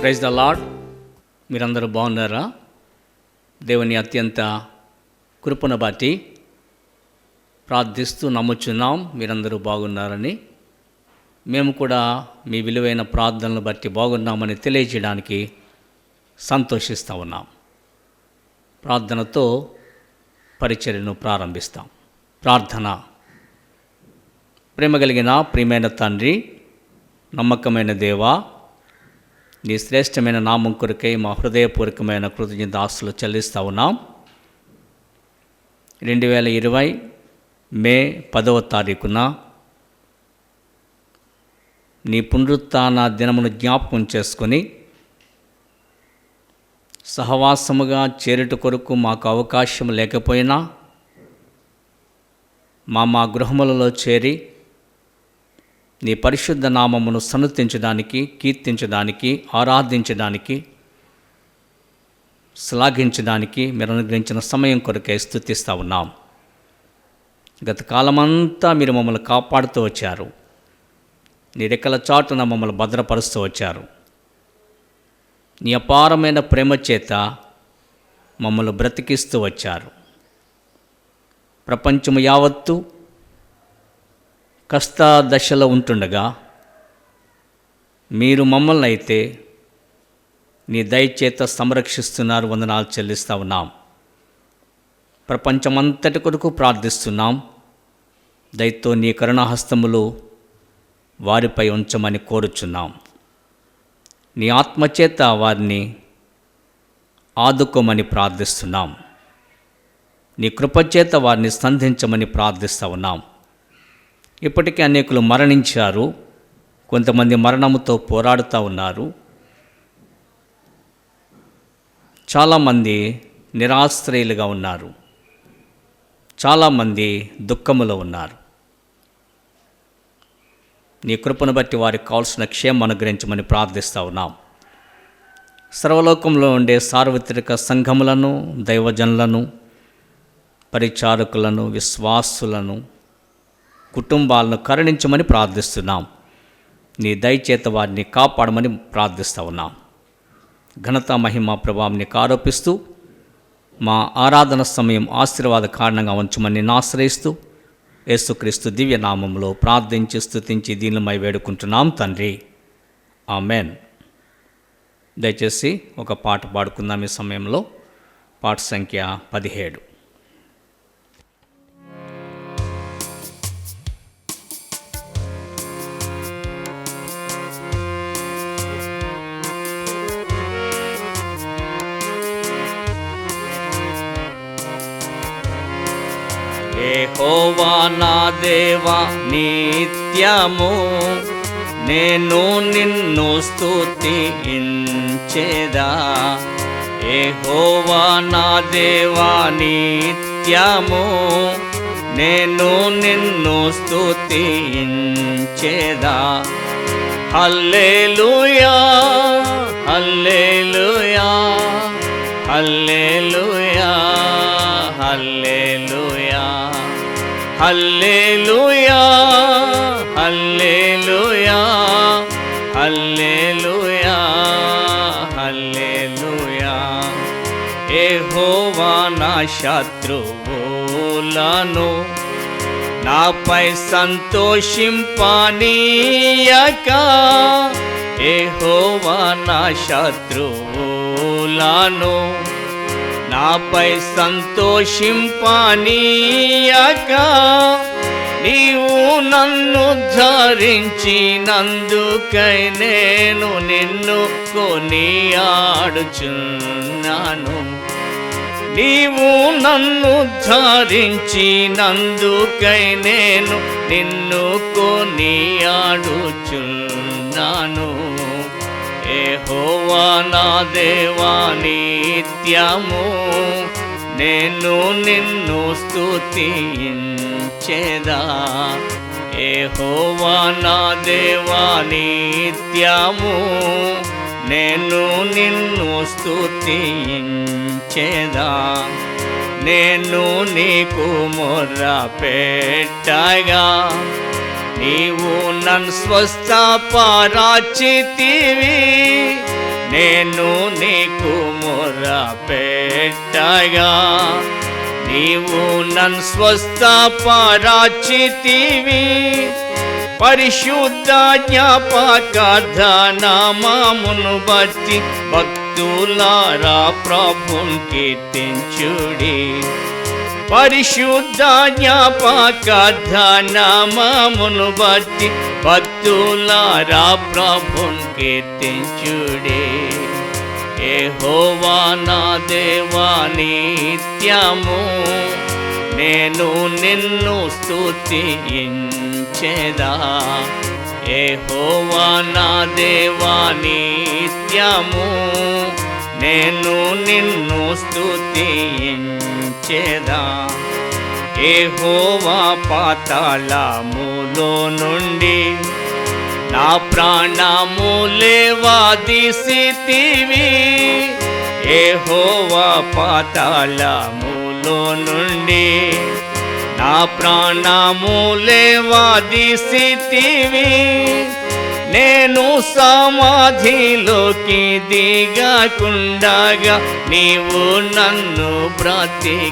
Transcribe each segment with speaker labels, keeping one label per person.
Speaker 1: Praise the lord. మీరందరూ బాగున్నారా? దేవుని అత్యంత కృపను బట్టి ప్రార్థిస్తూ నమ్ముచున్నాం మీరందరూ బాగున్నారని. మేము కూడా మీ విలువైన ప్రార్థనలు బట్టి బాగున్నామని తెలియజేయడానికి సంతోషిస్తూ ఉన్నాం. ప్రార్థనతో పరిచర్యను ప్రారంభిస్తాం. ప్రార్థన. ప్రేమ కలిగిన ప్రియమైన తండ్రి, నమ్మకమైన దేవా, నీ శ్రేష్టమైన నామం కొరకై మా హృదయపూర్వకమైన కృతజ్ఞతాస్తులు చెల్లిస్తూ ఉన్నాం. 2020 మే 10వ తారీఖున నీ పునరుత్థాన దినమును జ్ఞాపకం చేసుకొని సహవాసముగా చేరుట కొరకు మాకు అవకాశం లేకపోయినా మా గృహములలో చేరి నీ పరిశుద్ధ నామమును సన్నుతించడానికి, కీర్తించడానికి, ఆరాధించడానికి, శ్లాఘించడానికి మీరు అనుగ్రహించిన సమయం కొరకే స్తుతిస్తూ ఉన్నాం. గత కాలమంతా మీరు మమ్మల్ని కాపాడుతూ వచ్చారు. నీ రెక్కల చాటున మమ్మల్ని భద్రపరుస్తూ వచ్చారు. నీ అపారమైన ప్రేమ చేత మమ్మల్ని బ్రతికిస్తూ వచ్చారు. ప్రపంచము యావత్తు కష్ట దశలో ఉంటుండగా మీరు మమ్మల్ని అయితే నీ దయచేత సంరక్షిస్తున్నారు. వందనాలు చెల్లిస్తూ ఉన్నాం. ప్రపంచమంతటి కొరకు ప్రార్థిస్తున్నాం. దయతో నీ కరుణాహస్తములు వారిపై ఉంచమని కోరుచున్నాం. నీ ఆత్మచేత వారిని ఆదుకోమని ప్రార్థిస్తున్నాం. నీ కృపచేత వారిని సంధించమని ప్రార్థిస్తూ ఉన్నాం. ఇప్పటికే అనేకులు మరణించారు. కొంతమంది మరణముతో పోరాడుతూ ఉన్నారు. చాలామంది నిరాశ్రయులుగా ఉన్నారు. చాలామంది దుఃఖములో ఉన్నారు. నీ కృపను బట్టి వారికి కావాల్సిన క్షేమం అనుగ్రహించమని ప్రార్థిస్తూ ఉన్నాం. సర్వలోకంలో ఉండే సార్వత్రిక సంఘములను, దైవజనులను, పరిచారకులను, విశ్వాసులను, కుటుంబాలను కరుణించమని ప్రార్థిస్తున్నాం. నీ దయచేత వారిని కాపాడమని ప్రార్థిస్తూ ఉన్నాం. ఘనత, మహిమ, ప్రభావం నీకు ఆరోపిస్తూ మా ఆరాధన సమయం ఆశీర్వాద కారణంగా ఉంచమని ఆశ్రయిస్తూ యేసుక్రీస్తు దివ్య నామంలో ప్రార్థించి స్తుతించి దీనిమై వేడుకుంటున్నాం తండ్రి. ఆమెన్. దయచేసి ఒక పాట పాడుకుందాం ఈ సమయంలో. పాట సంఖ్య 17. యెహోవా నా దేవా నిత్యము నేను నిన్ను స్తుతించెదా. యెహోవా నా దేవా నిత్యము నేను నిన్ను స్తుతించెదా. హల్లెలూయా హల్లెలూయా హల్లెలూయా హల్లెలూయా హల్లెలూయా హల్లెలూయా హల్లెలూయా హల్లెలూయా. యెహోవా నా శత్రువులను నాపై సంతోషింపనీయక. యెహోవా నా శత్రువులను నాపై సంతోషింపనీయక. నీవు నన్ను ధరించినందుకై నేను నిన్ను కొనియాడుచున్నాను. నీవు నన్ను ధరించినందుకై నేను నిన్ను కొనియాడుచున్నాను. యెహోవా నా దేవా నిత్యము నేను నిన్ను స్తుతించెదా. యెహోవా నా దేవా నిత్యము నేను నిన్ను స్తుతించెదా. నేను నీకు మొర్ర పెట్టగా నీవు నన్ను స్వస్థపరచితివి. నేను నీకు మొరపెట్టగా నీవు నన్ను స్వస్థపరచితివి. పరిశుద్ధ జ్ఞాపకార్థ నామమును బట్టి భక్తులారా ప్రభుని కీర్తించుడి. పరిశుద్ధ జ్ఞాపకార్థ నామమును బట్టి భక్తులారా ప్రభుని కీర్తించుడి. యెహోవా నా దేవా నిత్యము నేను నిన్ను స్తుతించెదా. యెహోవా నా దేవా నిత్యము నేను నిన్ను స్తుతించెదా. యెహోవా పాతాళములో నుండి నా ప్రాణము లేవదీసితివి. యెహోవా పాతాళములో నుండి నా ప్రాణము లేవదీసితివి. నేను సమాధిలోకి దిగకుండగా నీవు నన్ను బ్రతికించితివి.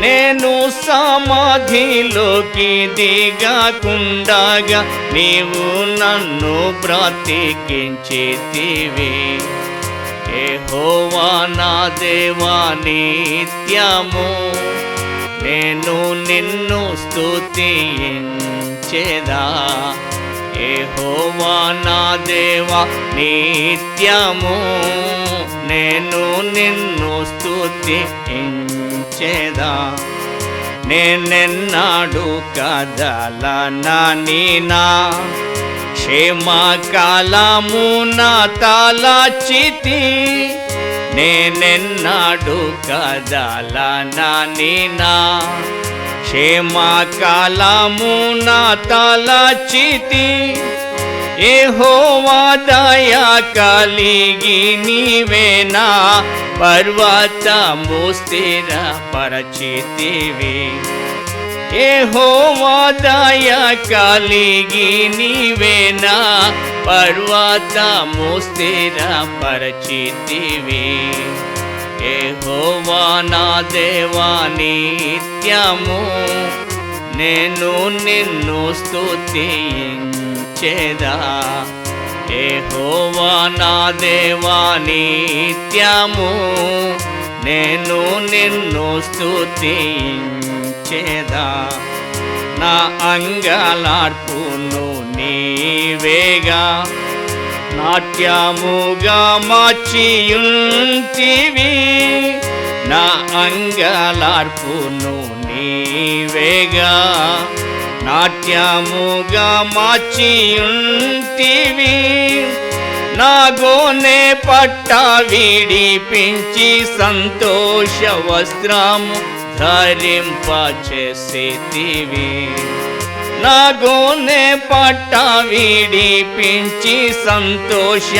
Speaker 1: నేను సమాధిలోకి దిగకుండగా నీవు నన్ను బ్రతికించితివి. యెహోవా నా దేవా నిత్యము నేను నిన్ను స్తుతించెదా. యెహోవా నా దేవా నిత్యము నేను నిన్ను స్తుతించెదా. నేనెన్నాడు కదలనని నా క్షేమకాలమున తలచితి. నేనెన్నాడు కదలనని నా క్షేమకాలమున తలచితి. యెహోవా దయ కలిగి నీవేనా పర్వతము స్థిరపరచితివి. యెహోవా దయ కలిగి నీవేనా పర్వతము స్థిరపరచితివి. యెహోవా నా దేవా నిత్యము నేను నిన్ను స్తుతించెదా. యెహోవా నా దేవా నిత్యము నేను నిన్ను స్తుతించెదా. నా అంగలార్పును నీవేగా నాట్యముగా మార్చియుంటివి. నా అంగలార్పును నీవేగా నాట్యముగా మార్చియుంటివి. నా గోనె పట్ట విడిపించి సంతోష వస్త్రము ధరింపచేసితివి. నా గోనె పట్ట విడిపించి సంతోష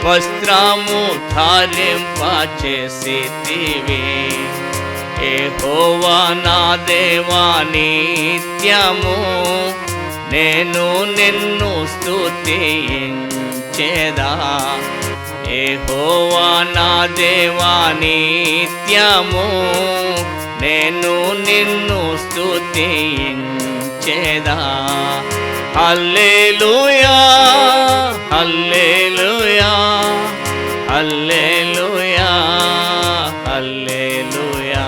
Speaker 1: వస్త్రము ధరింపచేసితివి. యెహోవా నా దేవా నిత్యము నేను నిన్ను స్తుతించెదా. యెహోవా నా దేవా నిత్యము నేను నిన్ను స్తుతించెదా. హల్లెలూయా హల్లెలూయా హల్లెలూయా హల్లెలూయా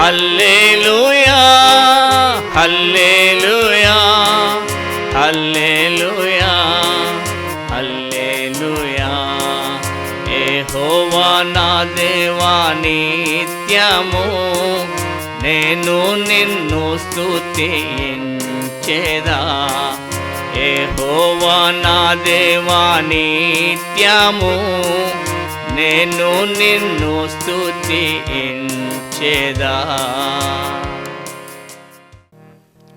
Speaker 1: హల్లెలూయా హల్లెలూయా హల్లెలూయా హల్లెలూయా. యెహోవా నా దేవా నిత్యము నేను నిన్ను స్తుతించెదా. యెహోవా నా దేవా నిత్యము నేను నిన్ను స్తుతించెదా.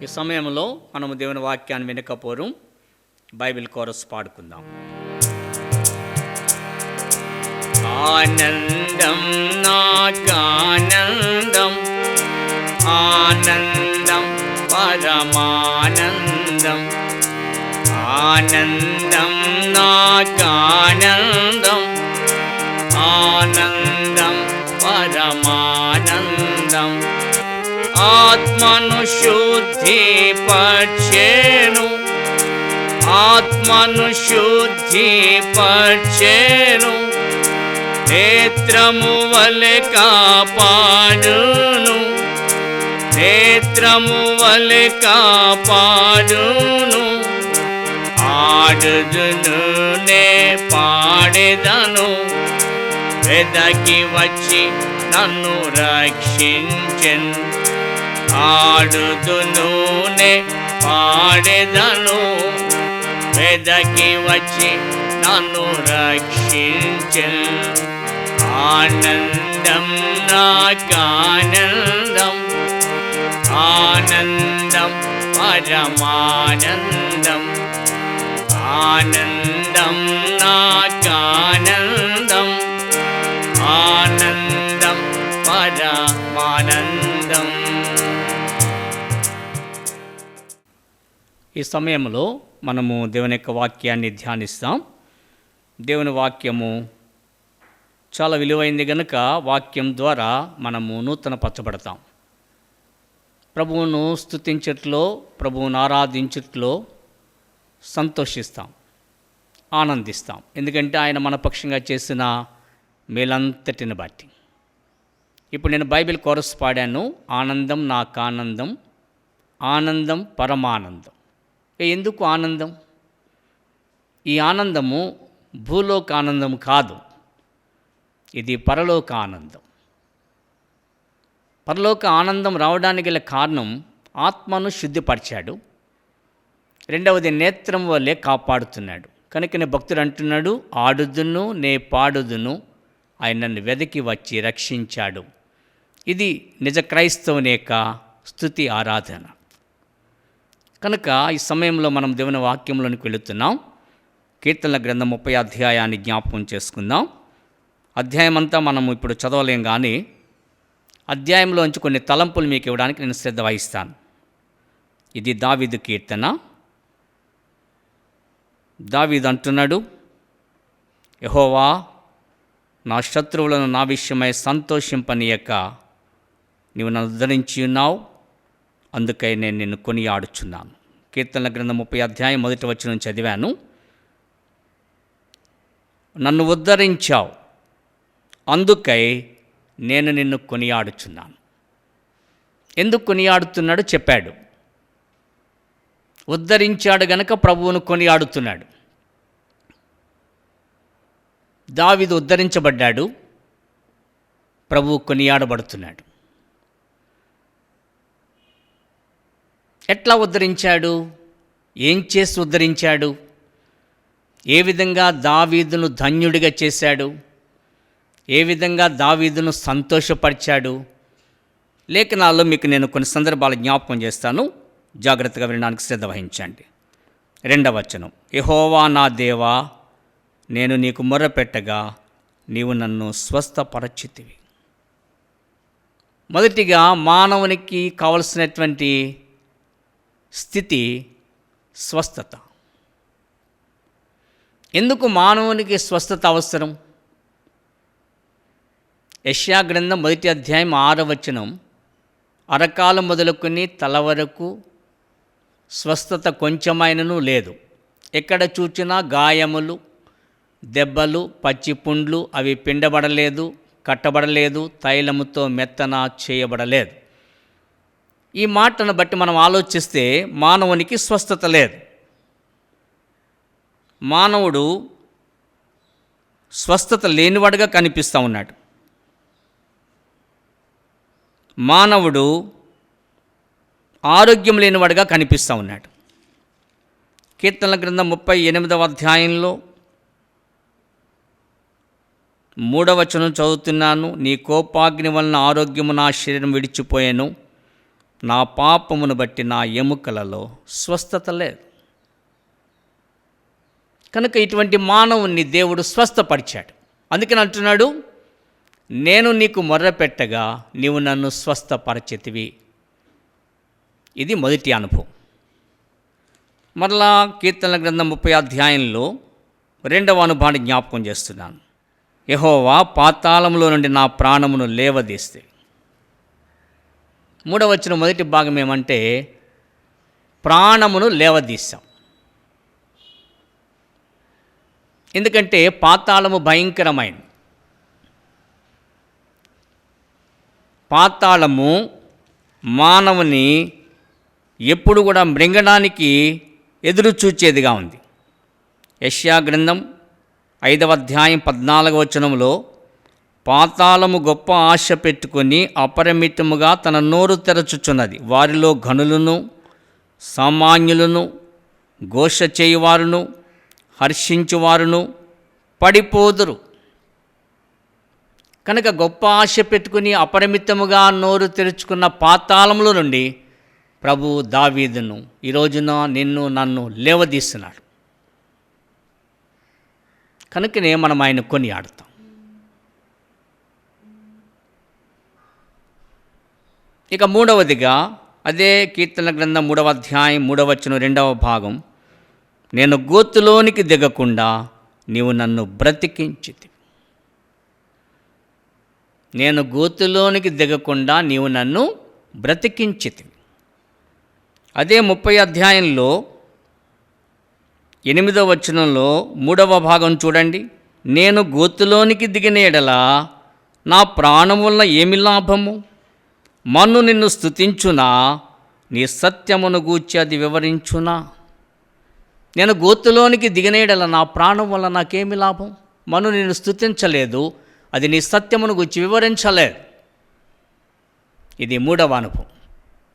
Speaker 1: ఈ సమయంలో మనము దేవుని వాక్యాన్ని వినకపోరు బైబిల్ కోరస్ పాడుకుందాం. ఆనందం నాకానందం ఆనందం పరమానందం ఆనందం నాకానందం, ఆనందం పరమానందం. ఆత్మను శుద్ధిపర్చెను, ఆత్మను శుద్ధిపర్చెను. నేత్రము వలె కాపాడును, నేత్రము వలె కాపాడును. ఆడుదును నే పాడెదను, వెదకి వచ్చి నన్ను రక్షించెను. ఆడుదును నే పాడెదను, వెదకి వచ్చి నన్ను రక్షించెను. ఆనందం నాకానందం, ఆనందం పరమానందం. ఆనందం నాకానందం, ఆనందం పరమానందం. ఈ సమయంలో మనము దేవుని యొక్క వాక్యాన్ని ధ్యానిస్తాం. దేవుని వాక్యము చాలా విలువైంది కనుక వాక్యం ద్వారా మనము నూతనపరచబడతాం. ప్రభువును స్తుతించట్లో, ప్రభువును ఆరాధించట్లో సంతోషిస్తాం, ఆనందిస్తాం. ఎందుకంటే ఆయన మన పక్షంగా చేసిన మేలంతటిని బట్టి. ఇప్పుడు నేను బైబిల్ కోరస్ పాడాను, ఆనందం నాకానందం, ఆనందం పరమానందం. ఎందుకు ఆనందం? ఈ ఆనందము భూలోక ఆనందం కాదు, ఇది పరలోక ఆనందం. పరలోక ఆనందం రావడానికి గల కారణం ఆత్మను శుద్ధిపరిచాడు, రెండవది నేత్రం వల్లే కాపాడుతున్నాడు. కనుకనే భక్తుడు అంటున్నాడు, ఆడుదును నే పాడుదును, ఆయన నన్ను వెదకి వచ్చి రక్షించాడు. ఇది నిజ క్రైస్తవుని యొక్క స్తుతి ఆరాధన. కనుక ఈ సమయంలో మనం దేవుని వాక్యంలోనికి వెళుతున్నాం. కీర్తనల గ్రంథం 30 అధ్యాయాన్ని జ్ఞాపకం చేసుకుందాం. అధ్యాయం అంతా మనం ఇప్పుడు చదవలేం, కానీ అధ్యాయంలోంచి కొన్ని తలంపులు మీకు ఇవ్వడానికి నేను శ్రద్ధ వహిస్తాను. ఇది దావీదు కీర్తన. దావీదు అంటున్నాడు, యెహోవా నా శత్రువులను నా విషయమై సంతోషింపనీయక నీవు నన్ను ఉద్ధరించి ఉన్నావు, అందుకై నేను నిన్ను కొనియాడుచున్నాను. కీర్తనల గ్రంథం 30 అధ్యాయం 1వ వచనం చదివాను. నన్ను ఉద్ధరించావు, అందుకై నేను నిన్ను కొనియాడుచున్నాను. ఎందుకు కొనియాడుతున్నాడో చెప్పాడు. ఉద్ధరించాడు గనక ప్రభువును కొనియాడుతున్నాడు. దావీదు ఉద్ధరించబడ్డాడు, ప్రభువు కొనియాడబడుతున్నాడు. ఎట్లా ఉద్ధరించాడు? ఏం చేసి ఉద్ధరించాడు? ఏ విధంగా దావీదును ధన్యుడిగా చేశాడు? ఏ విధంగా దావీదును సంతోషపరిచాడు? లేఖనాల్లో మీకు నేను కొన్ని సందర్భాలు జ్ఞాపకం చేస్తాను, జాగ్రత్తగా వినడానికి శ్రద్ధ వహించండి. 2వ వచనం, యెహోవా నా దేవా, నేను నీకు మొర్రపెట్టగా నీవు నన్ను స్వస్థపరచితివి. మొదటిగా మానవునికి కావలసినటువంటి స్థితి స్వస్థత. ఎందుకు మానవునికి స్వస్థత అవసరం? యెషయా గ్రంథం 1వ అధ్యాయం 6వ వచనం, అరకాలు మొదలుకొని తల వరకు స్వస్థత కొంచెమైనను లేదు. ఎక్కడ చూచినా గాయములు, దెబ్బలు, పచ్చి పుండ్లు, అవి పిండబడలేదు, కట్టబడలేదు, తైలముతో మెత్తన చేయబడలేదు. ఈ మాటను బట్టి మనం ఆలోచిస్తే మానవునికి స్వస్థత లేదు. మానవుడు స్వస్థత లేనివాడుగా కనిపిస్తూ ఉన్నాడు. మానవుడు ఆరోగ్యం లేనివాడుగా కనిపిస్తూ ఉన్నాడు. కీర్తనల గ్రంథం 38వ అధ్యాయంలో 3వ వచనం చదువుతున్నాను. నీ కోపాగ్ని వలన ఆరోగ్యము నా శరీరం విడిచిపోయాను, నా పాపమును బట్టి నా ఎముకలలో స్వస్థత లేదు. కనుక ఇటువంటి మానవుణ్ణి దేవుడు స్వస్థపరిచాడు. అందుకని అంటున్నాడు, నేను నీకు మొర్రపెట్టగా నీవు నన్ను స్వస్థపరచితివి. ఇది మొదటి అనుభవం. మరలా కీర్తనల గ్రంథం 30 అధ్యాయంలో రెండవ అనుభవాన్ని జ్ఞాపకం చేస్తున్నాను. యెహోవా పాతాళంలో నుండి నా ప్రాణమును లేవదీస్తే. మూడవ వచనం మొదటి భాగం ఏమంటే ప్రాణమును లేవదీశాం. ఎందుకంటే పాతాళము భయంకరమైనది. పాతాళము మానవుని ఎప్పుడు కూడా మృంగడానికి ఎదురు చూచేదిగా ఉంది. యెషయా గ్రంథం 5వ అధ్యాయం 14వ వచనంలో పాతాళము గొప్ప ఆశ పెట్టుకొని అపరిమితముగా తన నోరు తెరచుచున్నది. వారిలో ఘనులను, సామాన్యులను, ఘోష చేయువారును, హర్షించువారును పడిపోదురు. కనుక గొప్ప ఆశ పెట్టుకుని అపరిమితముగా నోరు తెరుచుకున్న పాతాళములో నుండి ప్రభువు దావీదును ఈ రోజున నిన్ను నన్ను లేవదీస్తున్నాడు. కనుకనే మనం ఆయన కొనియాడతాం. ఇక మూడవదిగా అదే కీర్తన గ్రంథం 3వ అధ్యాయం 3వ వచనం 2వ భాగం, నేను గోతులోనికి దిగకుండా నీవు నన్ను బ్రతికించితివి. నేను గోతులోనికి దిగకుండా నీవు నన్ను బ్రతికించితివి. అదే 30వ అధ్యాయంలో 8వ వచనంలో 3వ భాగం చూడండి. నేను గోతులోనికి దిగిన ఎడల నా ప్రాణం వల్ల ఏమి లాభము? మన్ను నిన్ను స్తుతించునా, నీ సత్యమును గూర్చి అది వివరించునా. నేను గోతులోనికి దిగిన ఎడల నా ప్రాణం వల్ల నాకేమి లాభం? మన్ను నిన్ను స్తుతించలేదు, అది నీ సత్యమును గూర్చి వివరించలేదు. ఇది మూడవ అనుభవం.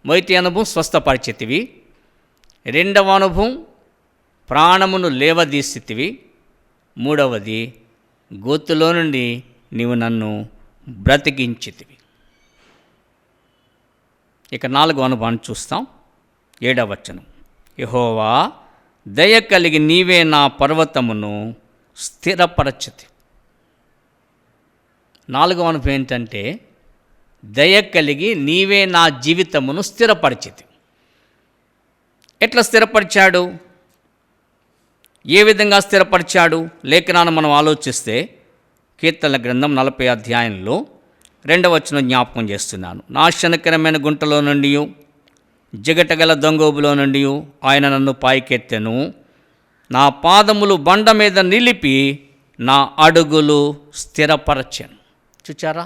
Speaker 1: మొదటి అనుభవం స్వస్థపరిచితివి, రెండవ అనుభవం ప్రాణమును లేవదీసితివి, మూడవది గోతులో నుండి నీవు నన్ను బ్రతికించితివి. ఇక 4వ అనుభవాన్ని చూస్తాం. 7వ వచనం, యెహోవా దయ కలిగి నీవే నా పర్వతమును స్థిరపరచితి. 4వ అనుభవం ఏంటంటే దయ కలిగి నీవే నా జీవితమును స్థిరపరిచితి. ఎట్లా స్థిరపరిచాడు? ఏ విధంగా స్థిరపరిచాడు? లేఖనాన్ని మనం ఆలోచిస్తే కీర్తనల గ్రంథం 40వ అధ్యాయంలో 2వ వచనం జ్ఞాపకం చేస్తున్నాను. నాశనకరమైన గుంటలో నుండి, జిగటగల దొంగోబులో నుండి ఆయన నన్ను పైకెత్తెను. నా పాదములు బండ మీద నిలిపి నా అడుగులు స్థిరపరచెను. చూచారా?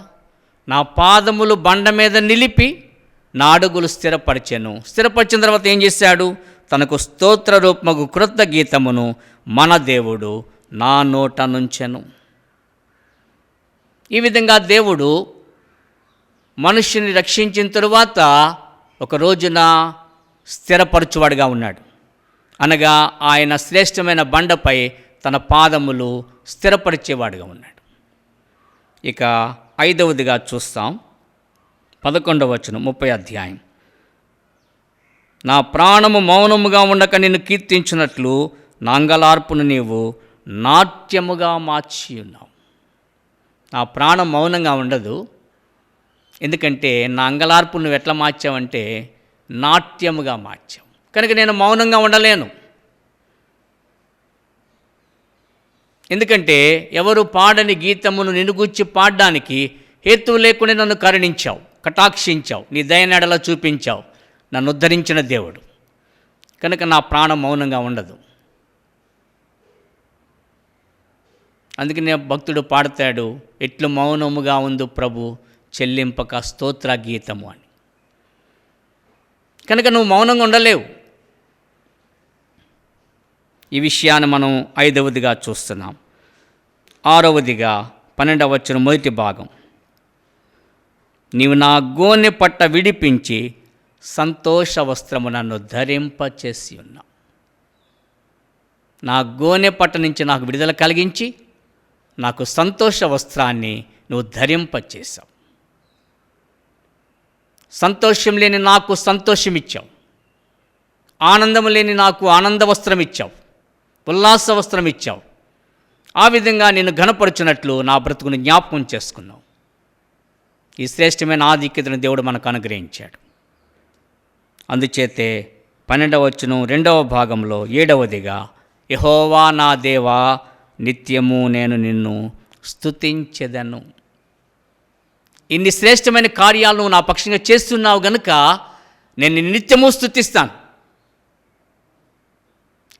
Speaker 1: నా పాదములు బండ మీద నిలిపి నా అడుగులు స్థిరపరిచెను. స్థిరపరిచిన తర్వాత ఏం చేశాడు? తనకు స్తోత్ర రూపమగు కృత గీతమును మన దేవుడు నా నోట నుంచెను. ఈ విధంగా దేవుడు మనుష్యుని రక్షించిన తరువాత ఒక రోజున స్థిరపరచువాడుగా ఉన్నాడు. అనగా ఆయన శ్రేష్టమైన బండపై తన పాదములు స్థిరపరిచేవాడుగా ఉన్నాడు. ఇక 5వదిగా చూస్తాం. 11వ వచనం 30వ అధ్యాయం, నా ప్రాణము మౌనముగా ఉండక నిన్ను కీర్తించినట్లు నా అంగలార్పును నీవు నాట్యముగా మార్చి ఉన్నావు. నా ప్రాణం మౌనంగా ఉండదు. ఎందుకంటే నా అంగలార్పు నువ్వు ఎట్లా మార్చావంటే నాట్యముగా మార్చావు. కనుక నేను మౌనంగా ఉండలేను. ఎందుకంటే ఎవరు పాడని గీతమును నిన్ను గూర్చి పాడడానికి హేతువు లేకుండా నన్ను కరుణించావు, కటాక్షించావు, నీ దయనెడల చూపించావు, నన్ను ఉద్ధరించిన దేవుడు. కనుక నా ప్రాణం మౌనంగా ఉండదు. అందుకనే భక్తుడు పాడతాడు, ఎట్లు మౌనముగా ఉందు ప్రభు చెల్లింపక స్తోత్ర గీతము అని. కనుక నువ్వు మౌనంగా ఉండలేవు. ఈ విషయాన్ని మనం 5వదిగా చూస్తున్నాం. 6వదిగా 12వ వచనం మొదటి భాగం, నీవు నా గోనె పట్ట విడిపించి సంతోష వస్త్రము నన్ను ధరింపచేసి ఉన్నావు. నా గోనె పట్ట నుంచి నాకు విడుదల కలిగించి నాకు సంతోష వస్త్రాన్ని నువ్వు ధరింపచేశావు. సంతోషం లేని నాకు సంతోషం ఇచ్చావు, ఆనందం లేని నాకు ఆనంద వస్త్రం ఇచ్చావు, ఉల్లాస వస్త్రం ఇచ్చావు. ఆ విధంగా నేను ఘనపరుచున్నట్లు నా బ్రతుకుని జ్ఞాపకం చేసుకున్నావు. ఈ శ్రేష్టమైన ఆధిక్యతను దేవుడు మనకు అనుగ్రహించాడు. అందుచేతే 12వ వచనం 2వ భాగంలో 7వదిగా, యెహోవా నా దేవా నిత్యము నేను నిన్ను స్తుతించెదను. ఇన్ని శ్రేష్టమైన కార్యాలు నువ్వు నా పక్షంగా చేస్తున్నావు గనుక నేను నిన్ను నిత్యము స్తుతిస్తాను.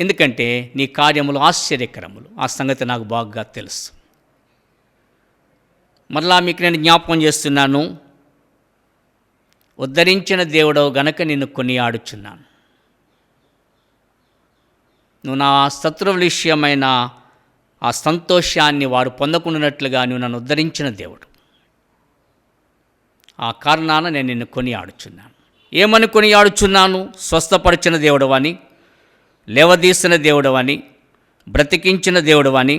Speaker 1: ఎందుకంటే నీ కార్యములు ఆశ్చర్యకరములు. ఆ సంగతి నాకు బాగా తెలుసు. మరలా మీకు నేను జ్ఞాపకం చేస్తున్నాను, ఉద్ధరించిన దేవుడవు గనక నిన్ను కొనియాడుచున్నాను. నువ్వు నా శత్రువుల విషయమైన ఆ సంతోషాన్ని వారు పొందకుండానట్లుగా నువ్వు నన్ను ఉద్ధరించిన దేవుడు. ఆ కారణాన నేను నిన్ను కొనియాడుచున్నాను. ఏమని కొనియాడుచున్నాను? స్వస్థపరిచిన దేవుడవని, లేవదీసిన దేవుడవని, బ్రతికించిన దేవుడవని,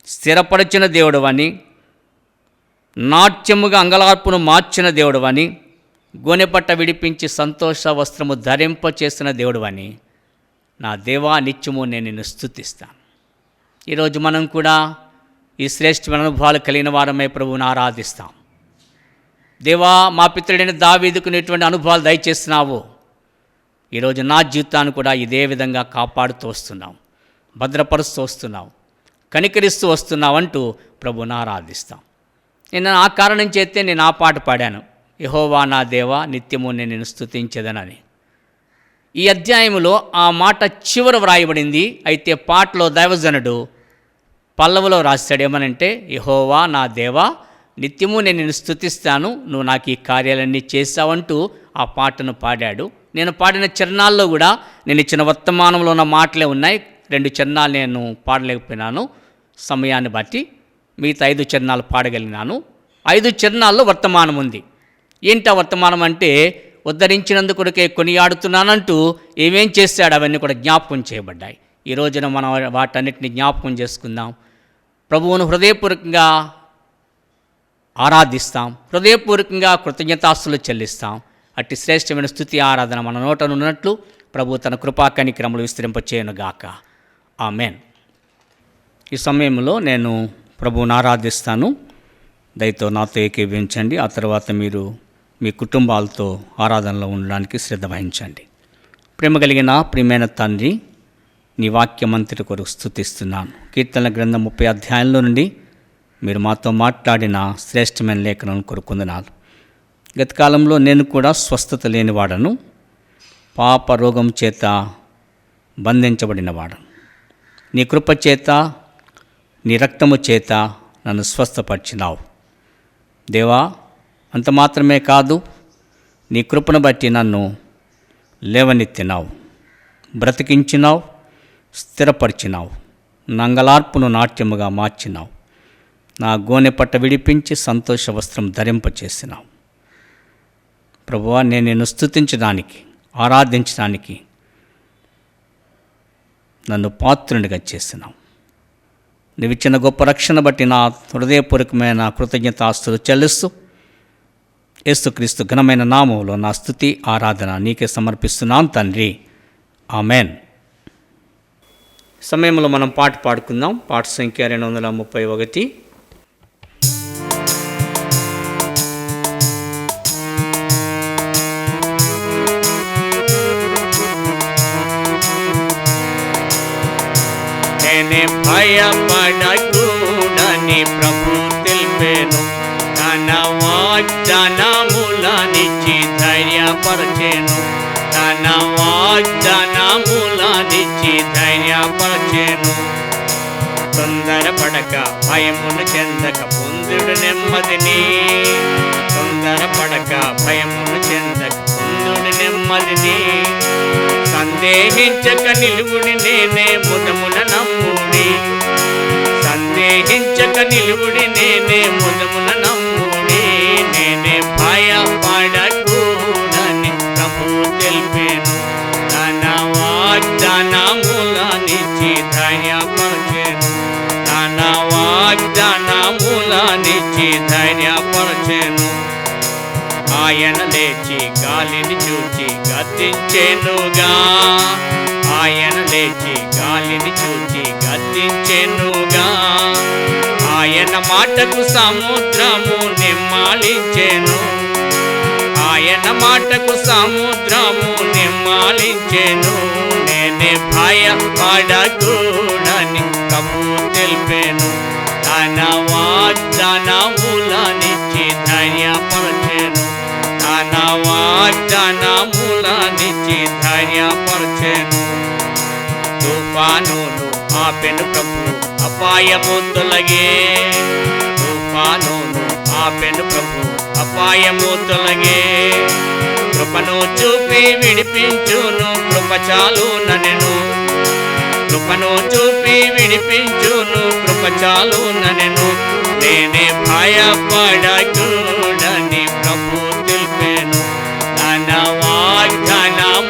Speaker 1: స్థిరపరిచిన దేవుడవని, నాట్యముగా అంగలార్పును మార్చిన దేవుడవని, గోనెపట్ట విడిపించి సంతోష వస్త్రము ధరింపచేసిన దేవుడవని, నా దేవా నిత్యము నేను నిన్ను స్తుతిస్తాను. ఈరోజు మనం కూడా ఈ శ్రేష్టమైన అనుభవాలు కలిగిన వారమై ప్రభువుని ఆరాధిస్తాం. దేవా, మా పితరుడైన దావీదుకు ఇటువంటి అనుభవాలు దయచేస్తున్నావు. ఈరోజు నా జీవితాన్ని కూడా ఇదే విధంగా కాపాడుతూ వస్తున్నావు, భద్రపరుస్తూ వస్తున్నావు, కనికరిస్తూ వస్తున్నావు అంటూ ప్రభువుని ఆరాధిస్తాం. నేను ఆ కారణం చేస్తే నేను ఆ పాట పాడాను, యెహోవా నా దేవా నిత్యము నేను నిన్ను స్తుతించెదనని. ఈ అధ్యాయంలో ఆ మాట చివర వ్రాయబడింది. అయితే పాటలో దైవజనుడు పల్లవులో రాశాడు ఏమనంటే, యెహోవా నా దేవా నిత్యము నేను నిన్ను స్తుతిస్తాను, నువ్వు నాకు ఈ కార్యాలన్నీ చేశావంటూ ఆ పాటను పాడాడు. నేను పాడిన చరణాల్లో కూడా నేను ఇచ్చిన వర్తమానంలో ఉన్న మాటలే ఉన్నాయి. 2 చరణాలు నేను పాడలేకపోయినాను సమయాన్ని బట్టి. మిగతా 5 చరణాలు పాడగలిగినాను. 5 చరణాల్లో వర్తమానం ఉంది. ఏంటి ఆ వర్తమానం అంటే, ఉద్ధరించినందుకొరకే కొనియాడుతున్నానంటూ ఏమేం చేశాడు అవన్నీ కూడా జ్ఞాపకం చేయబడ్డాయి. ఈ రోజున మనం వాటన్నిటిని జ్ఞాపకం చేసుకుందాం. ప్రభువును హృదయపూర్వకంగా ఆరాధిస్తాం, హృదయపూర్వకంగా కృతజ్ఞతాస్తులు చెల్లిస్తాం. అట్టి శ్రేష్టమైన స్తుతి ఆరాధన మన నోటనున్నట్లు ప్రభు తన కృపా కనికరములు విస్తరింపచేయునుగాక. ఆమేన్. ఈ సమయంలో నేను ప్రభువుని ఆరాధిస్తాను. దయతో నాతో ఏకీభవించండి. ఆ తర్వాత మీరు మీ కుటుంబాలతో ఆరాధనలో ఉండడానికి శ్రద్ధ వహించండి. ప్రేమ కలిగిన ప్రియమైన తండ్రి, నీ వాక్యమంతటి కొరకు స్తుతిస్తున్నాను. కీర్తనల గ్రంథం 30 అధ్యాయంలో నుండి మీరు మాతో మాట్లాడిన శ్రేష్టమైన లేఖనం కొరుకుందనాలు. గత కాలంలో నేను కూడా స్వస్థత లేనివాడను, పాప రోగం చేత బంధించబడినవాడను. నీ కృప చేత, నీ రక్తము చేత నన్ను స్వస్థపరిచినావు దేవా. అంత మాత్రమే కాదు, నీ కృపను బట్టి నన్ను లేవనెత్తినావు, బ్రతికించినావు, స్థిరపరిచినావు, నంగలార్పును నాట్యముగా మార్చినావు, నా గోనె పట్ట విడిపించి సంతోష వస్త్రం ధరింపచేసినావు. ప్రభువా, నేను నిన్ను స్తుతించడానికి, ఆరాధించడానికి నన్ను పాత్రునిగా చేసినావు. నీవిచ్చిన గొప్ప రక్షణ బట్టి నా హృదయపూర్వకమైన కృతజ్ఞతాస్తులు చెల్లిస్తూ యేసుక్రీస్తు ఘనమైన నామములో నా స్తుతి ఆరాధన నీకే సమర్పిస్తున్నాను తండ్రి. ఆమెన్. సమయంలో మనం పాట పాడుకుందాం. పాట సంఖ్య 231. నేనే భయపడకూడని ప్రభు తెలిపెను, తన వాగ్దానములనిచ్చి ధైర్యపరచెను, తన వాగ్దానములనిచ్చి ధైర్యపరచెను. తొందరపడక భయమును చెందక పొందుడు నెమ్మదిని, తొందరపడక భయమును చెందక పొందుడు నెమ్మదిని. సందేహించక నిలువుడి నేనే ముదమున నమ్ముడి, సందేహించక నిలువుడి నేనే ముదమున నమ్ముడి. నేనే భయపడకూడని ప్రభు తెలిపెను, తన వాగ్దానములనిచ్చి ధైర్యపరచెను, తన వాగ్దానములనిచ్చి ధైర్యపరచెను. ఆయన లేచి గాలిని చూచి గద్దించెనుగా, ఆయన లేచి గాలిని చూచి గద్దించెనుగా. ఆయన మాటకు సముద్రము నిమ్మాలించెను, ఆయన మాటకు సముద్రము నిమ్మాలించెను. నేనే భయపడకూడని ప్రభు తెలిపెను, తన వాగ్దానములనిచ్చి ధైర్యపరచెను, తన వాగ్దానములనిచ్చి ధైర్యపరచెను. తుఫానును ఆపెను ప్రభు, అపాయము తొలగే. తుఫానును ఆపెను ప్రభు, అపాయము తొలగే. కృపను చూపి విడిపించును, కృప చాలుననెను. కృపను చూపి విడిపించును, కృప చాలుననెను. నేనే భయపడకూడని ప్రభు తెలిపెను, తన వాగ్దానములనిచ్చి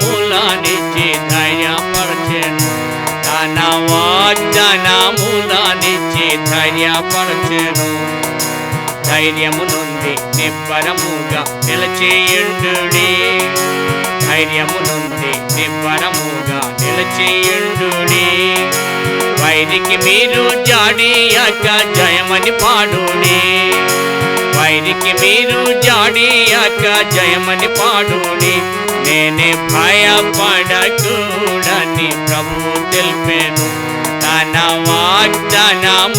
Speaker 1: ధైర్యపరచెను, తన వాగ్దానములనిచ్చి ధైర్యపరచెను. ధైర్యము నుండి నిబ్బరముగా నిలచేయుండుడి, ధైర్యము నుండి నిబ్బరముగా నిలచేయుండుడి. వైరికి మీరు జాడియాక జయమని పాడుడి, వైరికి మీరు జాడియాక జయమని పాడుడి. నేనే భయపడకూడని ప్రభు తెలిపెను, తన వాగ్దానములనిచ్చి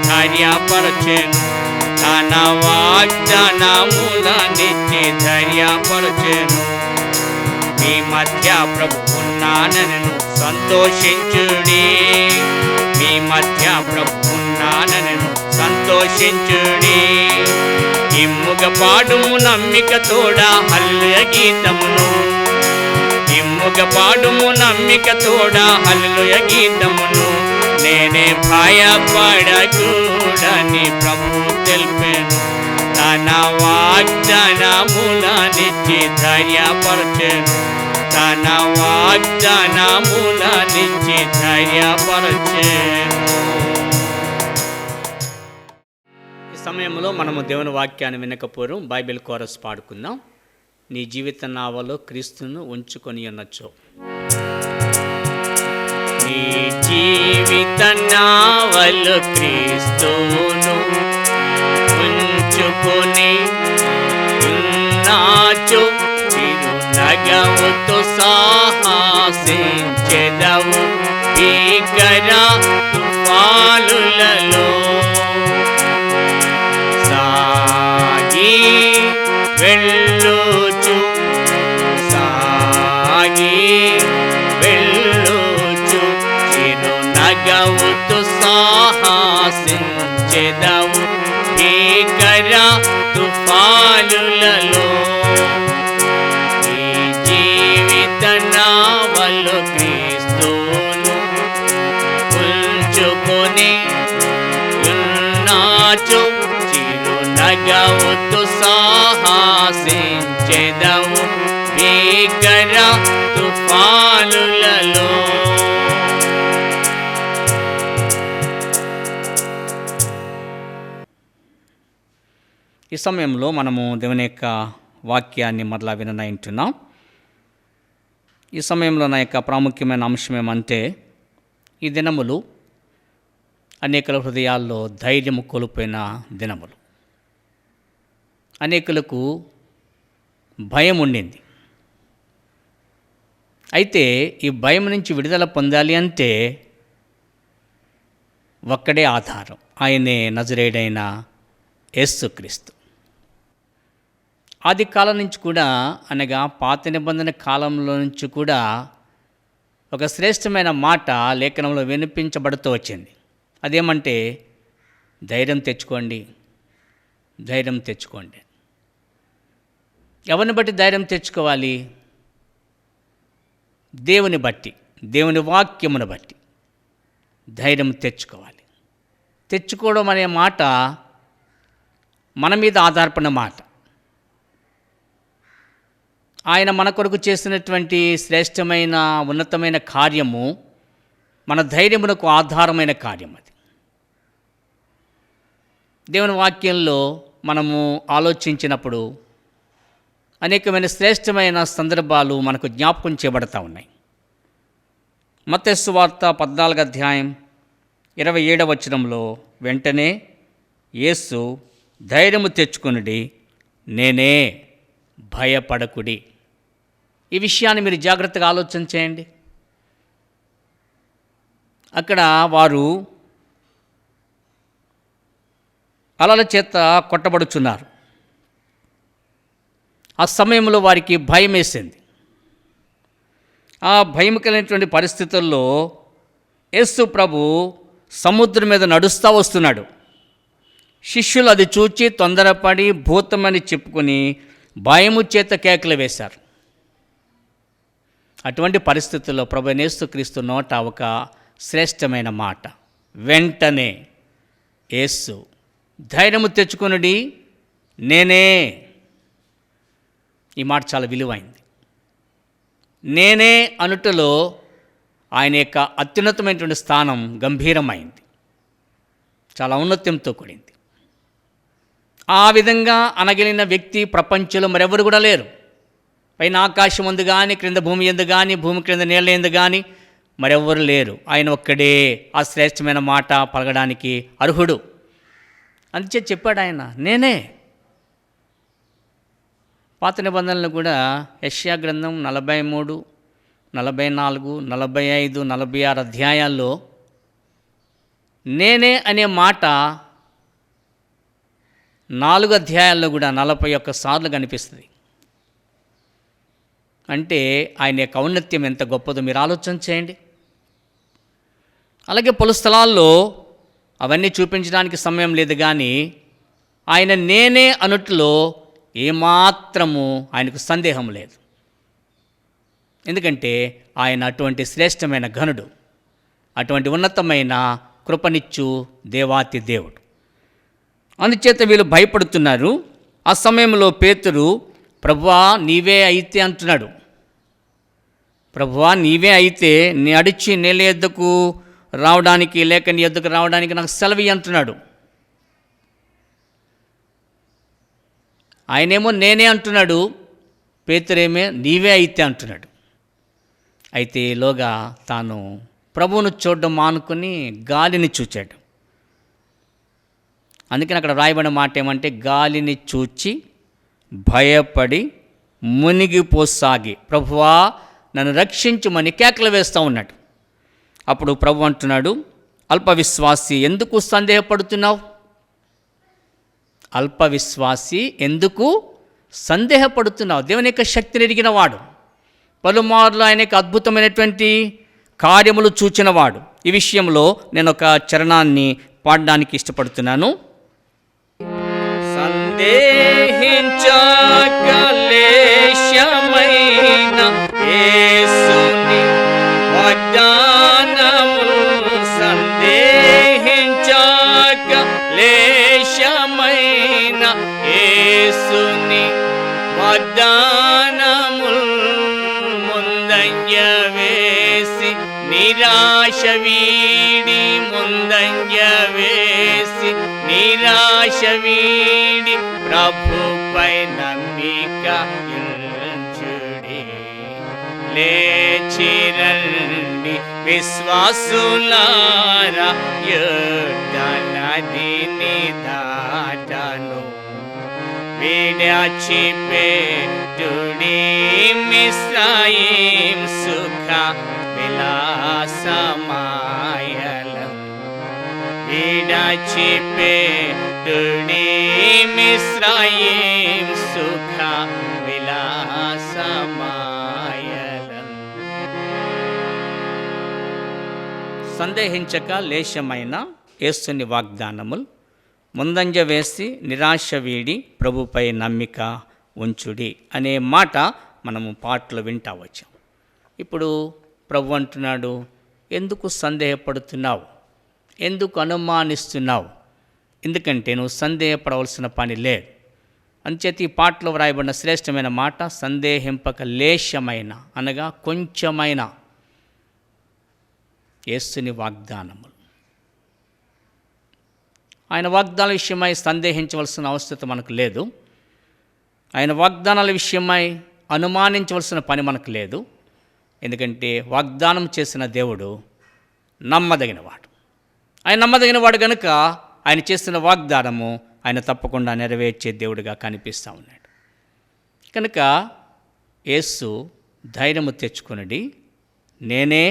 Speaker 1: ధైర్యపరచెను, తన వాగ్దానములనిచ్చి ధైర్యపరచెను. మీ మధ్య ప్రభు ఉన్నానను సంతోషించుడి, మీ మధ్య ప్రభు ఉన్నానను సంతోషించుడి. ఇమ్ముగ పాడుము నమ్మిక తోడా హల్లెలూయా గీతమును, ఇమ్ముగ పాడుము నమ్మిక తోడా హల్లెలూయా గీతమును. నేనే భయపడకూడని ప్రభు తెలిపెను, తన వాగ్దానములనిచ్చి ధైర్యపరచెను, తన వాగ్దానములనిచ్చి ధైర్యపరచెను. ఈ సమయంలో మనము దేవుని వాక్యాన్ని వినకపోవడం బైబిల్ కోరస్ పాడుకుందాం. నీ జీవిత నావలో క్రీస్తును ఉంచుకొని ఉన్నచో. నీ జీవిత నావలో క్రీస్తును ఉంచుకొని ఉన్నాచో, చిరునగవుతో సాహసించెదవు భీకర తుఫానులలో. సాగి వెళ్ళుచు, సాగి వెళ్ళుచు, చిరునగవుతో సాహసించెదవు భీకర తుఫానులలో. ఈ జీవిత నావలో క్రీస్తును ఉంచుకొని ఉన్నాచో, చిరునగవుతో సాహసించెదవు భీకర తుఫానులలో. ఈ సమయంలో మనము దేవుని యొక్క వాక్యాన్ని మరలా విననయింటున్నాం. ఈ సమయంలో నా యొక్క ప్రాముఖ్యమైన అంశం ఏమంటే, ఈ దినములు అనేకుల హృదయాల్లో ధైర్యము కోల్పోయిన దినములు. అనేకులకు భయం ఉండింది. అయితే ఈ భయం నుంచి విడుదల పొందాలి అంటే ఒక్కడే ఆధారం, ఆయనే నజరేయుడైన యేసుక్రీస్తు. ఆది కాలం నుంచి కూడా, అనగా పాత నిబంధన కాలంలో నుంచి కూడా ఒక శ్రేష్టమైన మాట లేఖనంలో వినిపించబడుతూ వచ్చింది. అదేమంటే, ధైర్యం తెచ్చుకోండి, ధైర్యం తెచ్చుకోండి. ఎవరిని బట్టి ధైర్యం తెచ్చుకోవాలి? దేవుని బట్టి, దేవుని వాక్యమును బట్టి ధైర్యం తెచ్చుకోవాలి. తెచ్చుకోవడం అనే మాట మన మీద ఆధారపడిన మాట. ఆయన మన కొరకు చేసినటువంటి శ్రేష్టమైన ఉన్నతమైన కార్యము మన ధైర్యమునకు ఆధారమైన కార్యం. అది దేవుని వాక్యంలో మనము ఆలోచించినప్పుడు అనేకమైన శ్రేష్టమైన సందర్భాలు మనకు జ్ఞాపకం చేయబడతా ఉన్నాయి. మత్తయి సువార్త 14వ అధ్యాయం 27వ వచనంలో, వెంటనే యేసు ధైర్యము తెచ్చుకొనుడి, నేనే, భయపడకుడి. ఈ విషయాన్ని మీరు జాగ్రత్తగా ఆలోచన చేయండి. అక్కడ వారు అలల చేత కొట్టబడుచున్నారు. ఆ సమయంలో వారికి భయం వేసింది. ఆ భయం కలిగినటువంటి పరిస్థితుల్లో యేసు ప్రభు సముద్రం మీద నడుస్తూ వస్తున్నాడు. శిష్యులు అది చూచి తొందరపడి భూతమని చెప్పుకొని భయము చేత కేకలు వేశారు. అటువంటి పరిస్థితుల్లో ప్రభు యేసుక్రీస్తు నోట ఒక శ్రేష్టమైన మాట, వెంటనే యేసు ధైర్యము తెచ్చుకొనుడి, నేనే. ఈ మాట చాలా విలువైంది. నేనే అనుటలో ఆయన యొక్క అత్యున్నతమైనటువంటి స్థానం గంభీరమైంది, చాలా ఔన్నత్యంతో కూడింది. ఆ విధంగా అనగలిగిన వ్యక్తి ప్రపంచంలో మరెవరు కూడా లేరు. పైన ఆకాశం అందు కానీ, క్రింద భూమి ఎందు కానీ, భూమి క్రింద నీళ్ళ ఎందు కానీ మరెవ్వరు లేరు. ఆయన ఒక్కడే ఆ శ్రేష్టమైన మాట పలకడానికి అర్హుడు. అందుచే చెప్పాడు ఆయన, నేనే. పాత నిబంధనలు కూడా యెషయా గ్రంథం 43, 44, 45, 46 అధ్యాయాల్లో నేనే అనే మాట 4 అధ్యాయాల్లో కూడా 41 సార్లు కనిపిస్తుంది. అంటే ఆయన యొక్క ఔన్నత్యం ఎంత గొప్పదో మీరు ఆలోచన చేయండి. అలాగే పలు స్థలాల్లో అవన్నీ చూపించడానికి సమయం లేదు, కానీ ఆయన నేనే అనుట్లో ఏమాత్రము ఆయనకు సందేహం లేదు. ఎందుకంటే ఆయన అటువంటి శ్రేష్టమైన ఘనుడు, అటువంటి ఉన్నతమైన కృపనిచ్చు దేవాతి దేవుడు. అందుచేత వీళ్ళు భయపడుతున్నారు. ఆ సమయంలో పేతురు, ప్రభువా నీవే అయితే అంటున్నాడు. ప్రభువా నీవే అయితే నీ అడిచి నేల యొద్దకు రావడానికి, లేక నీ యొద్దకు రావడానికి నాకు సెలవి అంటున్నాడు. ఆయనేమో నేనే అంటున్నాడు, పేతురేమో నీవే అయితే అంటున్నాడు. అయితే ఈలోగా తాను ప్రభువును చూడడం మానుకొని గాలిని చూచాడు. అందుకని అక్కడ రాయబడిన మాట ఏమంటే, గాలిని చూచి భయపడి మునిగిపోసాగి ప్రభువా నన్ను రక్షించుమని కేకలు వేస్తూ ఉన్నాడు. అప్పుడు ప్రభు అంటున్నాడు, అల్పవిశ్వాసి ఎందుకు సందేహపడుతున్నావు? అల్పవిశ్వాసి ఎందుకు సందేహపడుతున్నావు? దేవుని యొక్క శక్తిని ఎరిగిన వాడు, పలుమార్లు ఆయన యొక్క అద్భుతమైనటువంటి కార్యములు చూచినవాడు. ఈ విషయంలో నేను ఒక చరణాన్ని పాడడానికి ఇష్టపడుతున్నాను. సందేహించక లేశమైన యేసుని వాగ్దానము, సందేహించక లేశమైన యేసుని వాగ్దానము, ముందంజ వేసి నిరాశ వీడి, ముందంజ వేసి నిరాశ వీడి ప్రభుపై నమ్మిక ఉంచుడి. లేచిరండి విశ్వాసులారా, యుద్ధ నదిని దాటను, విడిచిపెట్టుడి మిస్రాయిం సుఖ విలాసమాయలం, విడిచిపెట్టుడి మిస్రాయిం సుఖ విలాసమాయలం. సందేహించక లేశమైన యేసుని వాగ్దానములు, ముందంజ వేసి నిరాశ వీడి ప్రభుపై నమ్మిక ఉంచుడి అనే మాట మనము పాటలు వింటా వచ్చాం. ఇప్పుడు ప్రభు అంటున్నాడు, ఎందుకు సందేహపడుతున్నావు? ఎందుకు అనుమానిస్తున్నావు? ఎందుకంటే నువ్వు సందేహపడవలసిన పని లేదు. అంచేత ఈ పాటలో వ్రాయబడిన శ్రేష్టమైన మాట, సందేహింపక లేశమైన అనగా కొంచెమైన యేసుని వాగ్దానములు. ఆయన వాగ్దానాల విషయమై సందేహించవలసిన అవసరం మనకు లేదు. ఆయన వాగ్దానాల విషయమై అనుమానించవలసిన పని మనకు లేదు. ఎందుకంటే వాగ్దానం చేసిన దేవుడు నమ్మదగినవాడు. ఆయన నమ్మదగినవాడు కనుక ఆయన చేసిన వాగ్దానము ఆయన తప్పకుండా నెరవేర్చే దేవుడిగా కనిపిస్తూ ఉన్నాడు. కనుక యేసు ధైర్యము తెచ్చుకొనుడి, నేనే,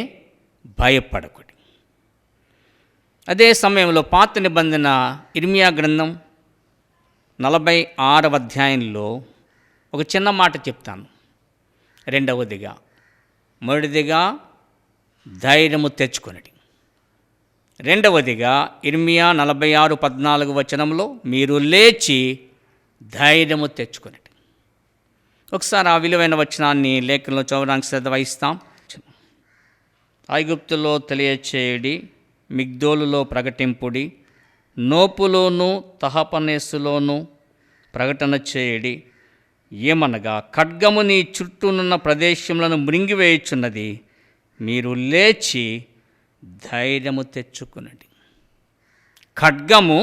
Speaker 1: భయపడకుడి. అదే సమయంలో పాత నిబంధన ఇర్మియా గ్రంథం 46వ అధ్యాయంలో ఒక చిన్న మాట చెప్తాను. రెండవదిగా, మొదటిదిగా ధైర్యము తెచ్చుకొనడి. రెండవదిగా ఇర్మియా 46:14 వచనంలో మీరు లేచి ధైర్యము తెచ్చుకొనడి. ఒకసారి ఆ విలువైన వచనాన్ని లేఖనంలో చదవడానికి శ్రద్ధ వహిస్తాం. ఐగుప్తులో తెలియచేయడి, మిగ్దోలులో ప్రకటింపుడి, నోపులోను తహపనేసులోను ప్రకటన చేయడి. ఏమనగా, ఖడ్గము నీ చుట్టూనున్న ప్రదేశములను మృంగివేయుచున్నది, మీరు లేచి ధైర్యము తెచ్చుకునండి. ఖడ్గము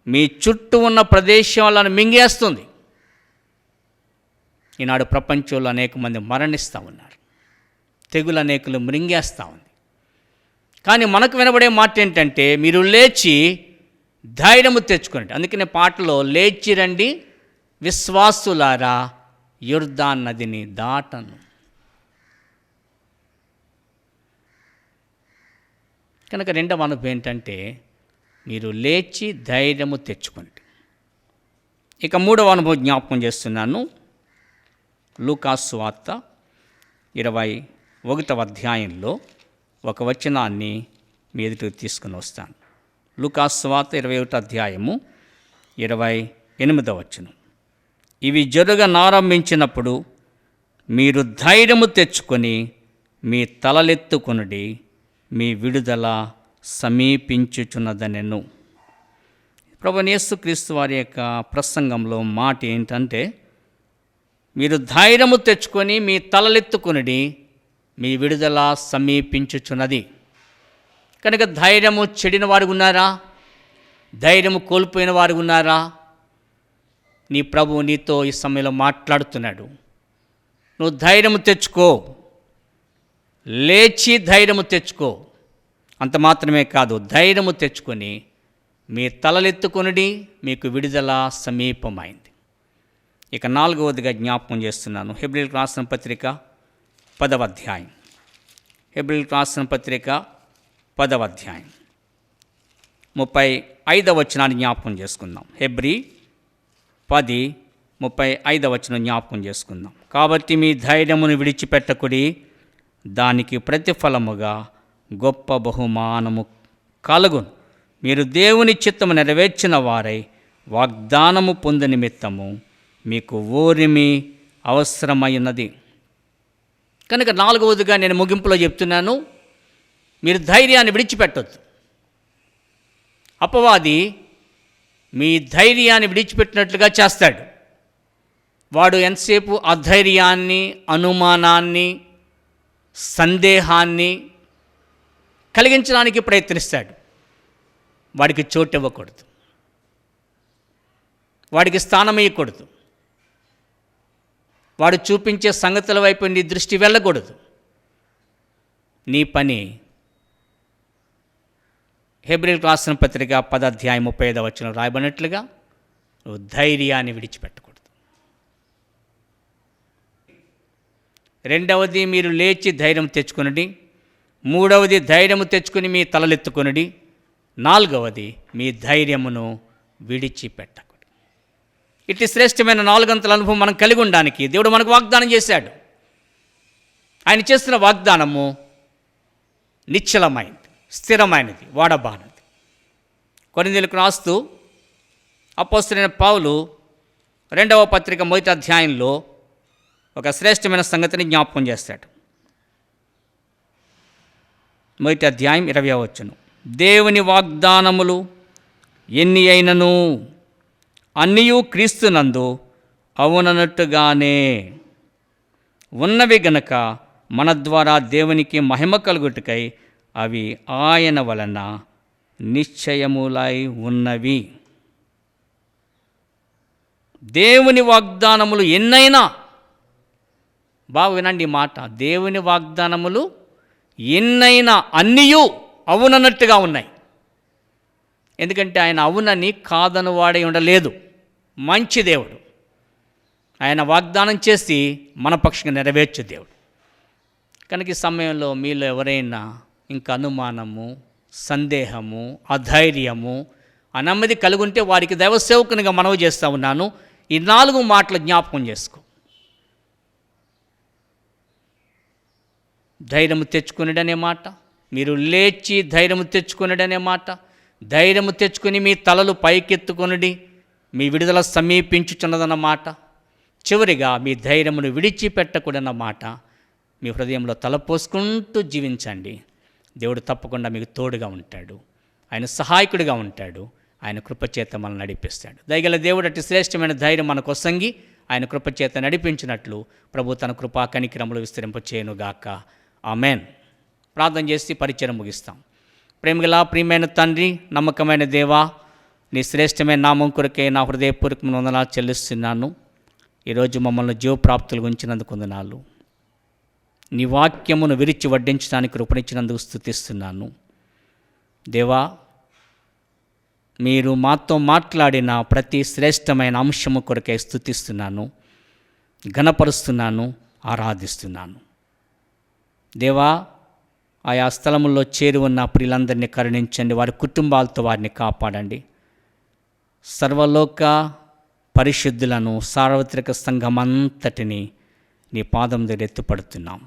Speaker 1: మీ చుట్టూ ఉన్న ప్రదేశాలను మింగేస్తుంది. ఈనాడు ప్రపంచంలో అనేక మంది మరణిస్తూ ఉన్నారు. తెగులు అనేకులు మృంగేస్తూ ఉంది. కానీ మనకు వినబడే మాట ఏంటంటే, మీరు లేచి ధైర్యము తెచ్చుకోండి. అందుకనే పాటలో లేచి రండి విశ్వాసులారా, యొర్దాను నదిని దాటను. కనుక రెండవ అనుభవం ఏంటంటే, మీరు లేచి ధైర్యము తెచ్చుకోండి. ఇక మూడవ అనుభవం జ్ఞాపకం చేస్తున్నాను. లూకాసు వార్త 21వ అధ్యాయంలో ఒక వచనాన్ని మీ ఎదుటికి తీసుకుని వస్తాను. లూకాసు వార్త 21వ అధ్యాయము 28వ వచనం. ఇవి జరగనారంభించినప్పుడు మీరు ధైర్యము తెచ్చుకొని మీ తలలెత్తుకొనుడి, మీ విడుదల సమీపించుచున్నదనెను. ప్రభువైన యేసుక్రీస్తు వారి యొక్క ప్రసంగంలో మాట ఏంటంటే, మీరు ధైర్యము తెచ్చుకొని మీ తలలెత్తుకొనుడి, మీ విడుదల సమీపించుచున్నది. కనుక ధైర్యము చెడిన వారు ఉన్నారా? ధైర్యము కోల్పోయిన వారు ఉన్నారా? నీ ప్రభువు నీతో ఈ సమయంలో మాట్లాడుతున్నాడు. నువ్వు ధైర్యము తెచ్చుకో, లేచి ధైర్యము తెచ్చుకో. అంత మాత్రమే కాదు, ధైర్యము తెచ్చుకొని మీ తలలెత్తుకొనుడి, మీకు విడుదల సమీపమైంది. ఇక 4వదిగా జ్ఞాపకం చేస్తున్నాను. హెబ్రీయులకు రాసిన పత్రిక 10వ అధ్యాయం. హెబ్రీయులకు రాసిన పత్రిక 10వ అధ్యాయం 35వ వచనాన్ని జ్ఞాపకం చేసుకుందాం. హెబ్రీ 10:35 వచనం జ్ఞాపకం చేసుకుందాం. కాబట్టి మీ ధైర్యమును విడిచిపెట్టకుడి, దానికి ప్రతిఫలముగా గొప్ప బహుమానము కలుగును. మీరు దేవుని చిత్తము నెరవేర్చిన వారై వాగ్దానము పొందు నిమిత్తము మీకు ఓరిమి అవసరమైనది. కనుక 4వదిగా నేను ముగింపులో చెప్తున్నాను, మీరు ధైర్యాన్ని విడిచిపెట్టొద్దు. అపవాది మీ ధైర్యాన్ని విడిచిపెట్టినట్లుగా చేస్తాడు. వాడు ఎంతసేపు అధైర్యాన్ని, అనుమానాన్ని, సందేహాన్ని కలిగించడానికి ప్రయత్నిస్తాడు. వాడికి చోటు ఇవ్వకూడదు, వాడికి స్థానం ఇవ్వకూడదు. వాడు చూపించే సంగతుల వైపు నీ దృష్టి వెళ్ళకూడదు. నీ పని హెబ్రీయులకు రాసిన పత్రిక 10వ అధ్యాయం 35వ వచనం రాయబడినట్లుగా నువ్వు ధైర్యాన్ని విడిచిపెట్టకూడదు. రెండవది, మీరు లేచి ధైర్యం తెచ్చుకొనుడి. మూడవది, ధైర్యము తెచ్చుకొని మీ తలలెత్తుకొనుడి. 4వది, మీ ధైర్యమును విడిచిపెట్టకూడదు. ఇట్టి శ్రేష్టమైన 4 అంతల అనుభవం మనం కలిగి ఉండడానికి దేవుడు మనకు వాగ్దానం చేశాడు. ఆయన చేస్తున్న వాగ్దానము నిశ్చలమైనది, స్థిరమైనది, వాడబానది. కొరింథీయులకు రాస్తూ అపోస్తలుడైన పౌలు 2వ పత్రిక 1వ అధ్యాయంలో ఒక శ్రేష్టమైన సంగతిని జ్ఞాపకం చేస్తాడు. 1వ అధ్యాయం 20వ వచనం. దేవుని వాగ్దానములు ఎన్ని అయినను అన్నియు క్రీస్తునందు అవునన్నట్టుగానే ఉన్నవి గనక మన ద్వారా దేవునికి మహిమ కలుగుటకై అవి ఆయన వలన నిశ్చయములై ఉన్నవి. దేవుని వాగ్దానములు ఎన్నైనా, బాగా వినండి ఈ మాట, దేవుని వాగ్దానములు ఎన్నైనా అన్నియు అవునన్నట్టుగా ఉన్నాయి. ఎందుకంటే ఆయన అవునని కాదను వాడై ఉండలేదు. మంచి దేవుడు. ఆయన వాగ్దానం చేసి మన పక్షంగా నెరవేర్చే దేవుడు. కనుక ఈ సమయంలో మీలో ఎవరైనా ఇంకా అనుమానము, సందేహము, అధైర్యము, ఆ నెమ్మది కలిగి ఉంటే వారికి దైవ సేవకునిగా మనవి చేస్తూ ఉన్నాను. ఈ 4 మాటలు జ్ఞాపకం చేసుకో. ధైర్యము తెచ్చుకునేడనే మాట, మీరు లేచి ధైర్యము తెచ్చుకునేడనే మాట, ధైర్యము తెచ్చుకుని మీ తలలు పైకెత్తుకొనుడి, మీ విడుదల సమీపించుచున్నదన్న మాట, చివరిగా మీ ధైర్యమును విడిచిపెట్టకూడన్న మాట మీ హృదయంలో తలపోసుకుంటూ జీవించండి. దేవుడు తప్పకుండా మీకు తోడుగా ఉంటాడు, ఆయన సహాయకుడిగా ఉంటాడు, ఆయన కృపచేత మనల్ని నడిపిస్తాడు. దయగల దేవుడు అట్టి శ్రేష్టమైన ధైర్యం మనకు వసంగి ఆయన కృపచేత నడిపించినట్లు ప్రభు తన కృపా కనికరములు విస్తరింపచేయునుగాక. ఆమెన్. ప్రార్థన చేసి పరిచయం ముగిస్తాం. ప్రేమగల ప్రియమైన తండ్రి, నమ్మకమైన దేవా, నీ శ్రేష్టమైన నామం కొరకే నా హృదయపూర్వకమైన వందనాలు చెల్లిస్తున్నాను. ఈరోజు మమ్మల్ని జీవప్రాప్తులు ఉంచినందుకు వందనాలు. నీ వాక్యమును విరిచి వడ్డించడానికి కృపణించినందుకు స్తుతిస్తున్నాను. దేవా, మీరు మాతో మాట్లాడిన ప్రతి శ్రేష్టమైన అంశము కొరకే స్తుతిస్తున్నాను, ఘనపరుస్తున్నాను, ఆరాధిస్తున్నాను. దేవా, ఆయా స్థలముల్లో చేరి ఉన్న ప్రియులందరినీ కరుణించండి, వారి కుటుంబాలతో వారిని కాపాడండి. సర్వలోక పరిశుద్ధులను, సార్వత్రిక సంఘమంతటిని నీ పాదం దగ్గర ఎత్తుపడుతున్నాం.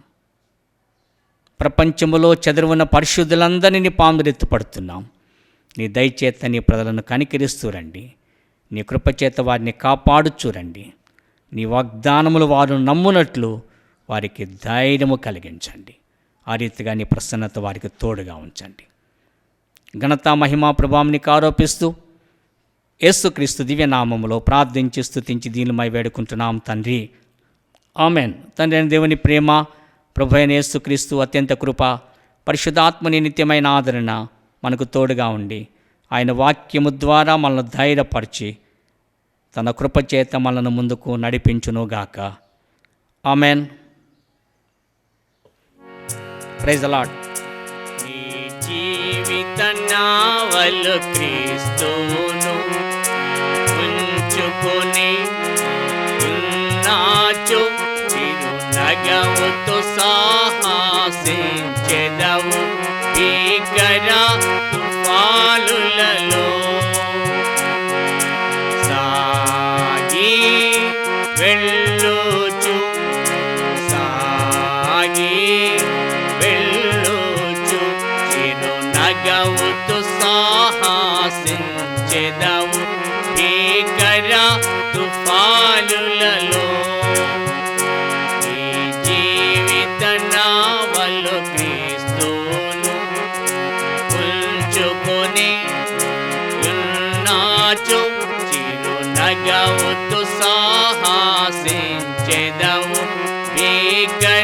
Speaker 1: ప్రపంచములో చెదరి ఉన్న పరిశుద్ధులందరినీ నీ పాదం దగ్గర ఎత్తుపడుతున్నాం. నీ దయచేత నీ ప్రజలను కనికరిస్తూ రండి, నీ కృపచేత వారిని కాపాడుచూరండి. నీ వాగ్దానములు వారు నమ్మునట్లు వారికి ధైర్యము కలిగించండి. ఆ రీతిగా నీ ప్రసన్నత వారికి తోడుగా ఉంచండి. ఘనత మహిమ ప్రభావం నీకు ఆరోపిస్తూ యేసుక్రీస్తు దివ్యనామములో ప్రార్థించి స్తుతించి దీనిమై వేడుకుంటున్నాం తండ్రి, ఆమెన్. తండ్రి అయిన దేవుని ప్రేమ, ప్రభు అయిన యేసుక్రీస్తు అత్యంత కృప, పరిశుద్ధాత్మని నిత్యమైన ఆదరణ మనకు తోడుగా ఉండి ఆయన వాక్యము ద్వారా మనల్ని ధైర్యపరిచి తన కృపచేత మనల్ని ముందుకు నడిపించునుగాక. ఆమెన్. Praise the Lord. నీ జీవిత నావలు క్రీస్తును ఉంచుకొని ఉన్నాచు, చిరునగవుతో సాహసించెదవు భీకర తుఫానులలో. సాగి వెళ్ళుచు, సాగి వెళ్ళుచు, చిరునగవుతో సాహసించెదవు భీకర తుఫానులలో. ఈ జీవిత నావలు క్రీస్తును ఉంచుకొని ఉన్నాచు, చిరునగవుతో సాహసించెదవు భీకర